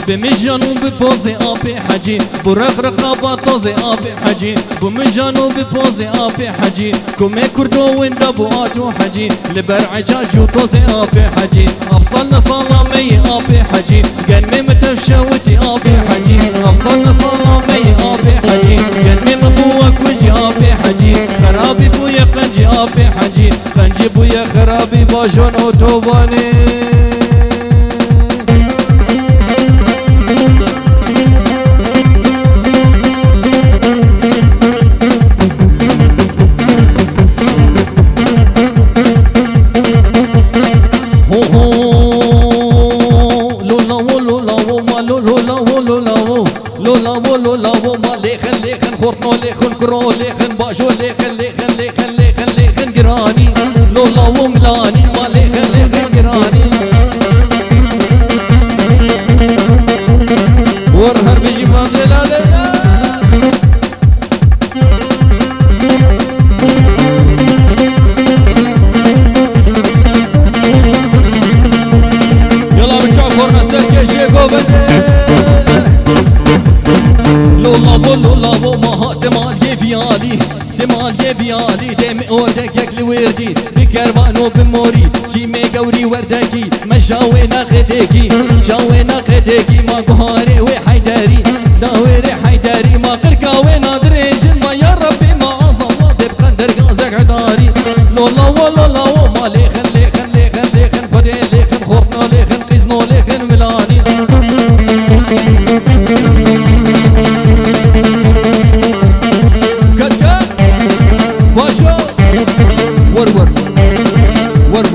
بمجانو بپوزه آب حجی برق رقابا توزه آب حجی بمجانو بپوزه آب حجی کمی کردو وندا بو آتو حجی لبر عجاجو توزه آب حجی افصلنا صلامي آب حجی قلمي متفشوتي آب حجی افصلنا صلامي آب حجی قلمي مبوك وجي آب حجی خرابي بويا قنجي آب حجی قنجي بويا خرابي باجون اوتوباني خورتنو ليخن كرو ليخن باجو ليخن ليخن ليخن ليخن ليخن قراني لولا وملاني ما ليخن ليخن قراني ورهر بيجي فاضي لا لا يلا بنشوف نسلك شيكو بندي لولابو ماها دمال يفيالي دمال يفيالي دم اودك الوردي بكربانو بموري جيمي قوري وردكي مشاوينا غدكي شاوينا غدكي ما قهاري وحيداري داوري حيداري ما قركاوينا دريجن ما يا ربي ما عظم تبقى درقازك عداري لولا ما ليخن ليخن ليخن ليخن فري ليخن خورتنا ليخن قيزنو ليخن ملاني ور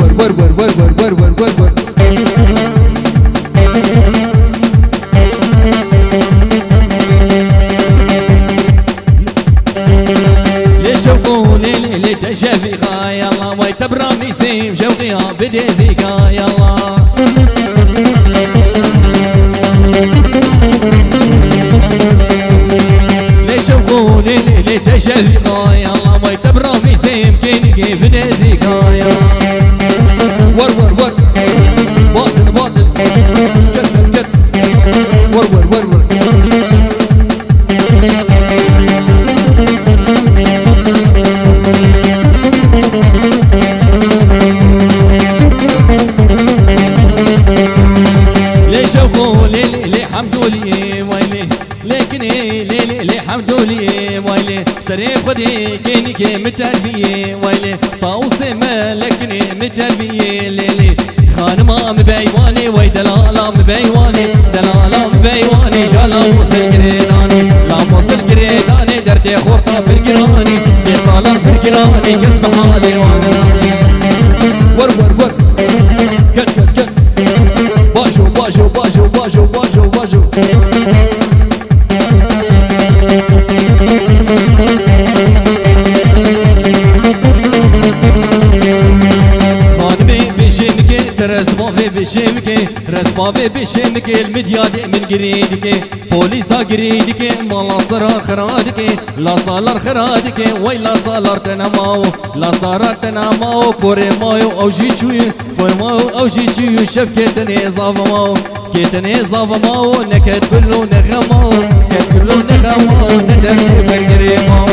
ليش شوقوني ليلي تشافي يا الله ما يتبرمني سيم شوقيها بدي زيكا يا الله ليش شوقوني ليلي تشافي يا الله ما يتبرمني سيم كيني بدي زيكا يا الله ور باطل كت ور ليش أقول لي حمدولي ويلي لكن لي حمدولي ويلي سري خدي كيني متربية ويلي طاوسي مالكني متربية ليلي خانما مبيواني وي دلالا مبيواني دلالا مبيواني جالا موصل قريداني لا موصل قريداني دردي خورطة في القراني يصالر في القراني قسم حالي وانا ور كت باجو رسمافي بشمك المدياد من قريدك بوليسا قريدك مالا صرا خرادك لا صالر خرادك ويلا صالر تنماو لا صالر تنماو كوري مايو او جيشوي كوري مايو او جيشوي شفكتني زافماو كتني زافماو نكت كلو نغماو نكت كلو نغماو ندرك بقريماو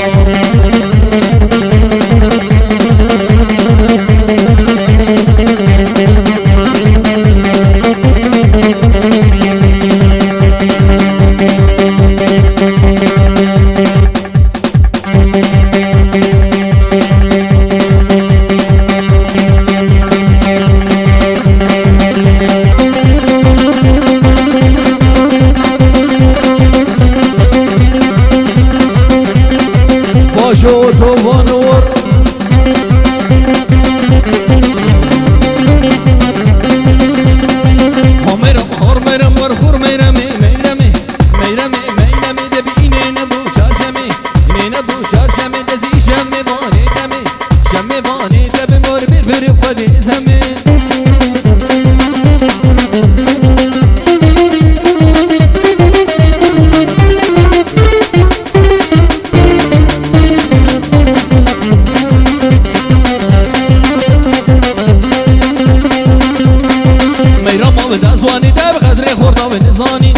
زواني داب خدري خوردا ونزاني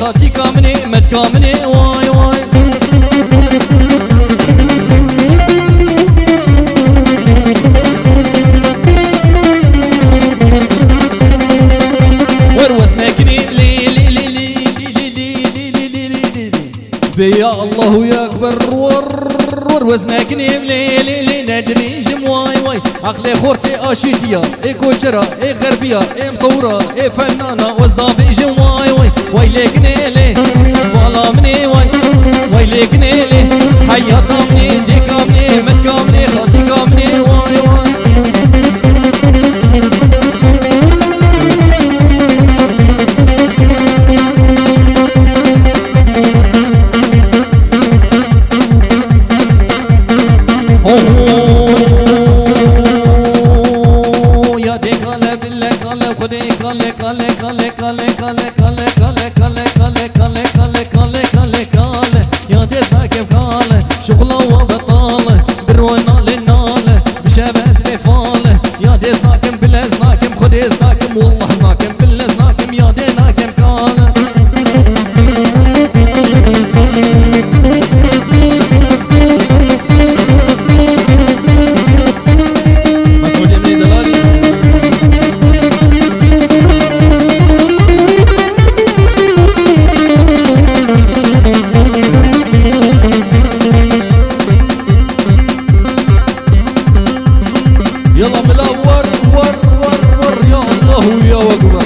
خاطي كامني متكامني واي واي وروزناكني لي لي لي لي لي لي لي لي لي يا الله يا اكبر وروزناكني لي لي لي ندري جمواي واي عقلي خورتي اشيتيا اي كوجرا اي غربيه اي مصوره اي فنانه وزدافي جمواي واي ويلكني لي والله مني واي ويلكني لي حياتا مني ديكا مني متكا مني خاطيكا مني واي واي شغله وبطاله برونا للناله بشبه سليفاله يا دي زناكم بالازناكم خدي زناكم والله زناكم بالازناكم يا دي ناكم كاله مسؤول يمني دلالي يلا ملا ور ور ور ور يا الله يا اكبر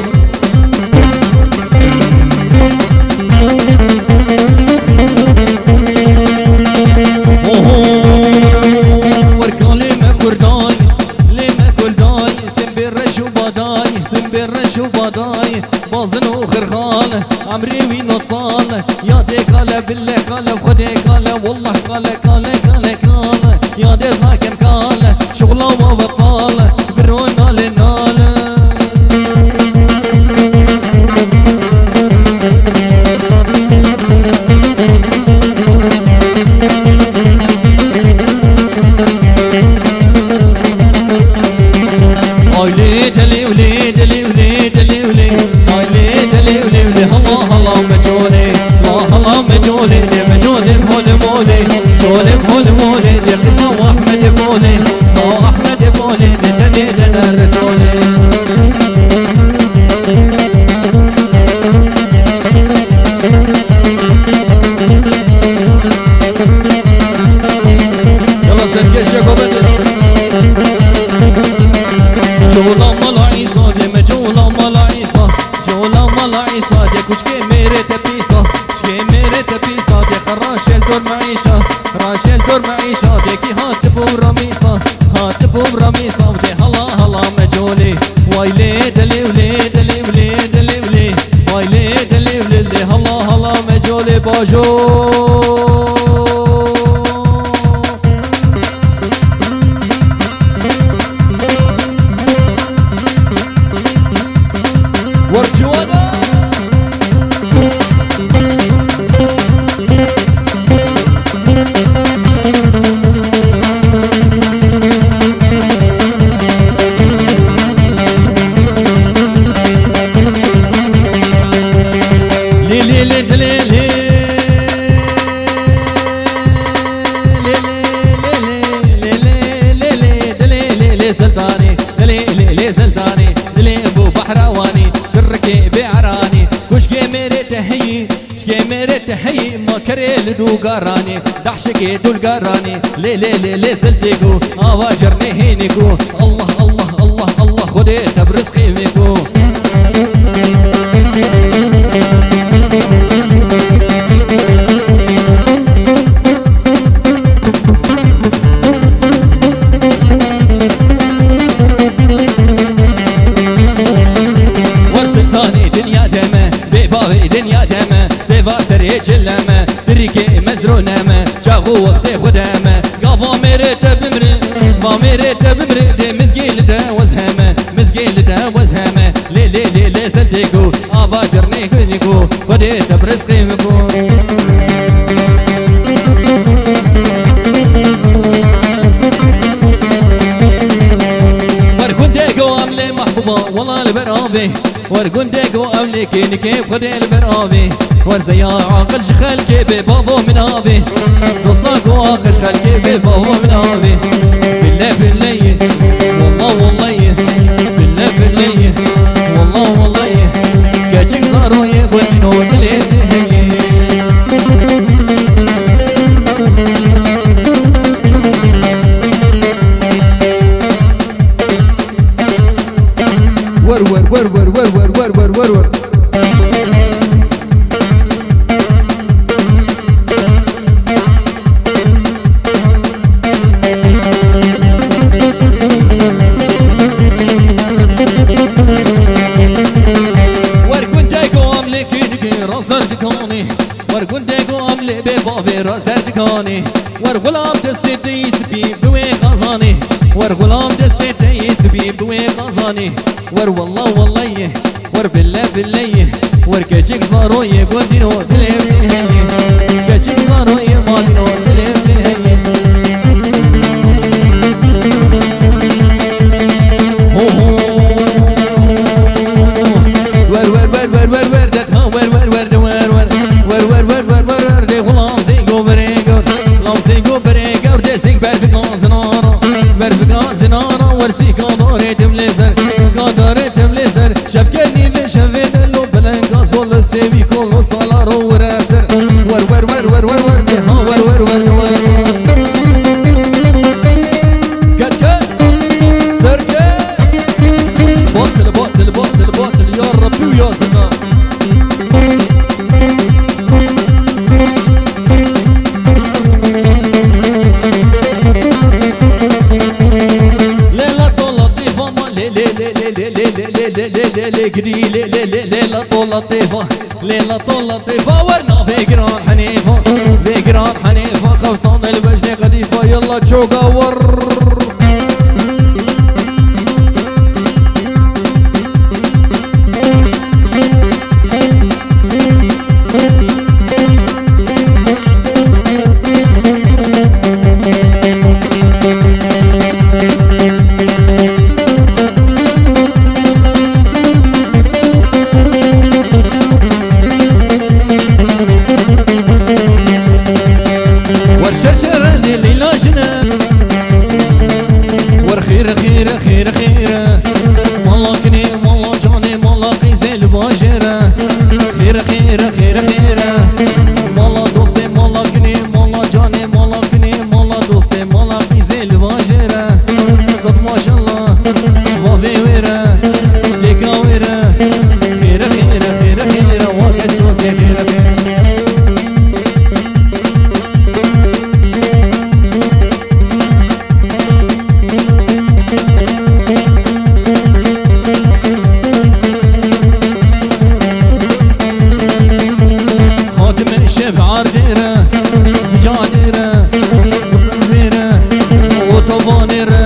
وركان لما كرداي لما كرداي سنبير رشو باداي سنبير رشو باداي بازن وخرخال عمري وين وصال يا دي قال بالله قال وخدي قال والله قال قال قال قال يا دي زاكم قال شغله وبطاله برونا للناله اي دلي ولي دلي ولي دلي ولي اي دلي ولي ولي الله الله مجولي الله الله مجولي مجولي بهول مولي جولي بهول مولي دي صو احمد بولي صو احمد بولي دني دنا رجولي يلا سركش يا كوبدي جولا مالا عيسى دي مجولا مالا عيسى جولا مالا عيسى دي كشكي ميري تبيسا كشكي ميري تبيسا دي خراشل دور معيشة راشل دور معيشة دي كي هاتبو رميسا هاتبو رميسا ودي هلا هلا مجولي وايلي دلي ولي دلي ولي دلي ولي وايلي دلي ولي هلا هلا مجولي باجو ورجونا لي لي لي لي لي لي سلطاني لي لي لي سلطاني لي ابو بحرواني شركي بعراني كشكي ميري تحيي شكي ميري تحيي ما كريل دو قراني دحشكي دو القراني لي لي لي لي سلتيكو اواجرني هينيكو الله الله الله الله خديت برزقي ميكو دنيا دمه سيفا سري جلمه تريكي مزرونمه جاغو وقتي خدمه قافا ميرت بمري ما ميرت بمري دي مزقيل وزهمه مزقيل وزهمه لي لي لي لي سلتيكو افاجرني كنيكو خديت برزقي مكو وركنديكو املي محبوبه والله البرافي وركنديكو املي كيف خدي البرافي ورزيا عاقل خلقي ببابو من ابي دوستك واقش خلقي ببابو من ابي بالله بالله والله والله بالله بالله والله والله كاجك صارو يقول نور ليه ور ور ور ور ور ور ور ور ور ور ورغلام دستي تيسبي بوي قزاني ورغلام دستي تيسبي بوي قزاني ور والله والله ور بالله بالله ور كاجيك زارو يقول دينو دليم كاجيك زارو يما دينو دليم ور ور ور ور ور ور دتها ور ور ور ور ور ور ور ور ور ور دي غلام زيغو بريغو غلام زيغو بريغو دسيك برفقان زنارا برفقان زنارا ورسيكا دارتم لزر دارتم لزر شفكرني بشفت اللو بلنقا زول السيبي كل صالار وراسر ور ور ور ور ور ور دها ور ور ور ور كت كت سركة باطل باطل باطل باطل يا ربي ويا زمان ليلة لطيفة ليلة لطيفة ورنا في جران حنيفة في جران حنيفة خفطان الوجه قديفة يلا تشوقا ور خير خير خير خير والله كني والله جاني والله قيزي الباجرة خير خير خير خير والله دوستي والله كني والله جاني والله كني والله دوستي والله قيزي الباجرة صد ما شاء الله ما في ويرة اشتكا ويرة خير خير خير خير وقت وقت خير خير عارديرة جاديرة غيرة وطبانيرة